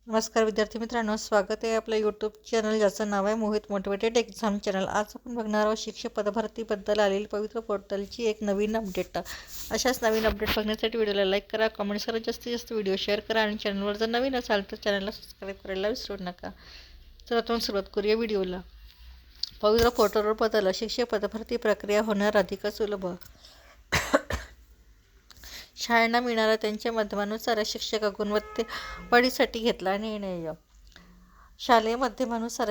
नमस्कार विद्यार्थी मित्रांनो, स्वागत आहे आपल्या यूट्यूब चॅनल ज्याचं नाव आहे मोहित मोटिवेटेड एक्झाम चॅनल। आज आपण बघणार आहोत शिक्षक पदभरतीबद्दल आलेली पवित्र पोर्टलची एक नवीन अपडेट। अशाच नवीन अपडेट बघण्यासाठी व्हिडिओला लाईक करा, कमेंट्स करा, जास्तीत जास्त व्हिडिओ शेअर करा आणि चॅनलवर जर नवीन असाल तर चॅनलला सबस्क्राईब करायला विसरू नका। तर आपण सुरुवात करूया व्हिडिओला। पवित्र पोर्टलवर बदल, शिक्षक पदभरती प्रक्रिया होणार अधिक सुलभ। शाळांना मिळणारा त्यांच्या माध्यमानुसार शिक्षक गुणवत्तेवाढीसाठी घेतला निर्णय। शालेय माध्यमानुसार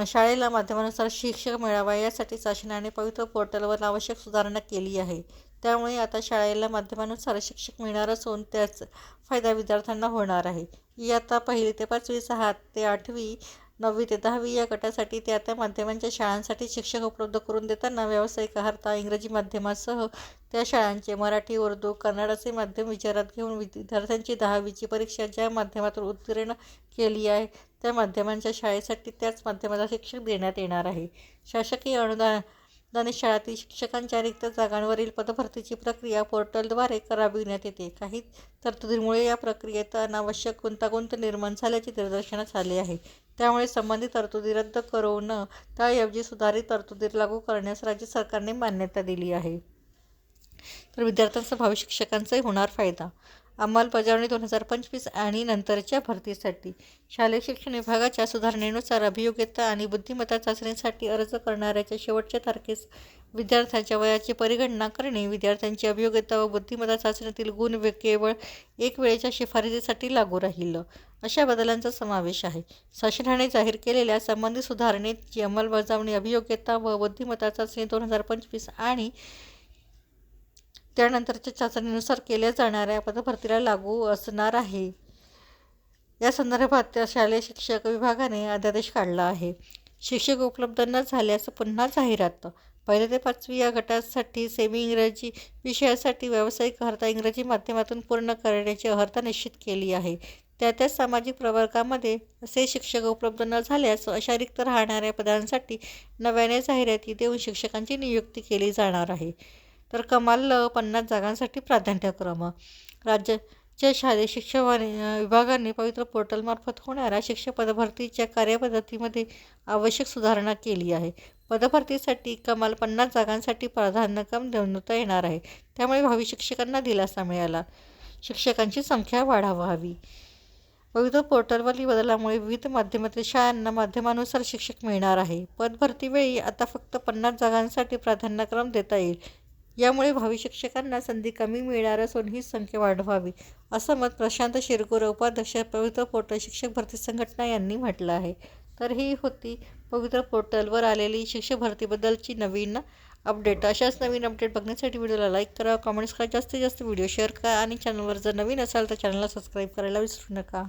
शाळेला माध्यमानुसार शिक्षक मिळावा यासाठी शासनाने पवित्र पोर्टलवर आवश्यक सुधारणा केली आहे। त्यामुळे आता शाळेला माध्यमानुसार शिक्षक मिळणार असून त्याचा फायदा विद्यार्थ्यांना होणार आहे। इयत्ता 1ली ते 5वी, 6 ते 8वी, 9वी ते 10वी या गटासाठी त्या माध्यमांच्या शाळांसाठी शिक्षक उपलब्ध करून देताना व्यावसायिक अर्हता इंग्रजी माध्यमासह त्या शाळांचे मराठी, उर्दू, कन्नड असे माध्यम विचारात घेऊन विद्यार्थ्यांची 10वीची परीक्षा ज्या माध्यमातून उत्तीर्ण केली आहे त्या माध्यमांच्या शाळेसाठी त्याच माध्यमाचा शिक्षक देण्यात येणार आहे। शासकीय अनुदानित शाळांतील शिक्षकांच्या रिक्त जागांवरील पदभरतीची प्रक्रिया पोर्टलद्वारे राबविण्यात येते। काही तरतुदींमुळे या प्रक्रियेत अनावश्यक गुंतागुंत निर्माण झाल्याचे निदर्शनास आले आहे। त्यामुळे संबंधित तरतुदी रद्द करून त्याऐवजी सुधारित तरतुदी लागू करण्यास राज्य सरकारने मान्यता दिली आहे। तर विद्यार्थ्यांचा भावी शिक्षकांचाही होणार फायदा। अंमलबजावणी 2025 आणि नंतरच्या भरतीसाठी शालेय शिक्षण विभागाच्या सुधारणेनुसार अभियोग्यता आणि बुद्धिमत्ता चाचणीसाठी अर्ज करणाऱ्याच्या शेवटच्या तारखेस विद्यार्थ्यांच्या वयाची परिगणना करणे, विद्यार्थ्यांची अभियोग्यता व बुद्धिमत्ता चाचणीतील गुण केवळ एक वेळेच्या शिफारसीसाठी लागू राहील, अशा बदलांचा समावेश आहे। शासनाने जाहीर केलेल्या संबंधित सुधारणेची अंमलबजावणी अभियोग्यता व बुद्धिमत्ता चाचणी 2025 आणि त्यानंतरच्या चाचणीनुसार केल्या जाणाऱ्या पदभरतीला लागू असणार आहे। या संदर्भात शालेय शिक्षक विभागाने अध्यादेश काढला आहे। शिक्षक उपलब्ध न झाल्यास पुन्हा जाहिरात। 1ली ते 5वी या गटासाठी सेमी इंग्रजी विषयासाठी व्यावसायिक अर्हता इंग्रजी माध्यमातून पूर्ण करण्याची अर्हता निश्चित केली आहे। त्या सामाजिक प्रवर्गामध्ये असे शिक्षक उपलब्ध न झाल्यास अशा रिक्त राहणाऱ्या पदांसाठी नव्याने जाहिराती देऊन शिक्षकांची नियुक्ती केली जाणार आहे। तर कमाल 50 जागांसाठी प्राधान्यक्रम। राज्याच्या शालेय शिक्षण विभागाने पवित्र पोर्टलमार्फत होणाऱ्या शिक्षक पदभरतीच्या कार्यपद्धतीमध्ये आवश्यक सुधारणा केली आहे। पदभरतीसाठी कमाल 50 जागांसाठी प्राधान्यक्रम नोंदवता येणार आहे। त्यामुळे भावी शिक्षकांना दिलासा मिळाला, शिक्षकांची संख्या वाढवावी। पवित्र पोर्टलवरील बदलामुळे विविध माध्यमातील शाळांना माध्यमानुसार शिक्षक मिळणार आहे। पदभरतीवेळी आता फक्त 50 जागांसाठी प्राधान्यक्रम देता येईल। यामुळे भावी शिक्षकांना संधी कमी मिळणार असून ही संख्या वाढवावी, असं मत प्रशांत शिरगोरे, उपाध्यक्ष, पवित्र पोर्टल शिक्षक भरती संघटना यांनी म्हटलं आहे। तर ही होती पवित्र पोर्टलवर आलेली शिक्षक भरतीबद्दलची नवीन अपडेट। अशाच नवीन अपडेट बघण्यासाठी व्हिडिओला लाईक करा, कमेंट्स करा, जास्तीत जास्त व्हिडिओ शेअर करा आणि चॅनलवर जर नवीन असाल तर चॅनलला सबस्क्राईब करायला विसरू नका।